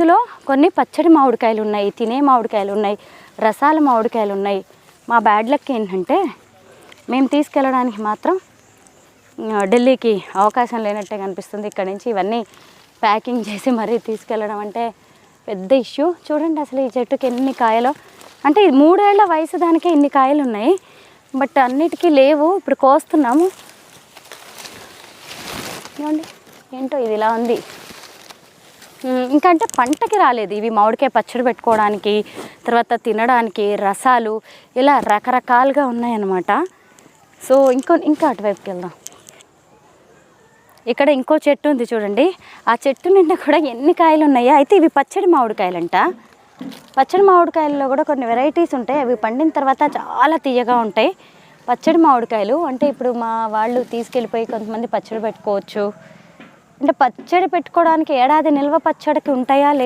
ఇందులో కొన్ని పచ్చడి మామిడికాయలు ఉన్నాయి, తినే మామిడికాయలు ఉన్నాయి, రసాల మామిడికాయలు ఉన్నాయి. మా బ్యాడ్ లక్ ఏంటంటే మేము తీసుకెళ్ళడానికి మాత్రం ఢిల్లీకి అవకాశం లేనట్టే కనిపిస్తుంది. ఇక్కడ నుంచి ఇవన్నీ ప్యాకింగ్ చేసి మరీ తీసుకెళ్ళడం అంటే పెద్ద ఇష్యూ. చూడండి అసలు ఈ చెట్టుకి ఎన్ని కాయలు, అంటే 3 ఏళ్ల వయసు దానికే ఇన్ని కాయలు ఉన్నాయి. బట్ అన్నిటికీ లేవు, ఇప్పుడు కోస్తున్నాము. ఏమండి ఏంటో ఇది ఇలా ఉంది. ఇంకా అంటే పంటకి రాలేదు ఇవి, మామిడికాయ పచ్చడి పెట్టుకోవడానికి, తర్వాత తినడానికి, రసాలు ఇలా రకరకాలుగా ఉన్నాయన్నమాట. సో ఇంకా అటువైపుకి వెళ్దాం. ఇక్కడ ఇంకో చెట్టు ఉంది చూడండి, ఆ చెట్టు నిండా కూడా ఎన్ని కాయలు ఉన్నాయో. అయితే ఇవి పచ్చడి మామిడికాయలంట. పచ్చడి మామిడికాయల్లో కూడా కొన్ని వెరైటీస్ ఉంటాయి, అవి పండిన తర్వాత చాలా తీయగా ఉంటాయి. పచ్చడి మామిడికాయలు అంటే ఇప్పుడు మా వాళ్ళు తీసుకెళ్ళిపోయి కొంతమంది పచ్చడి పెట్టుకోవచ్చు. అంటే పచ్చడి పెట్టుకోవడానికి ఏడాది నిల్వ పచ్చడికి ఉంటాయా లేదా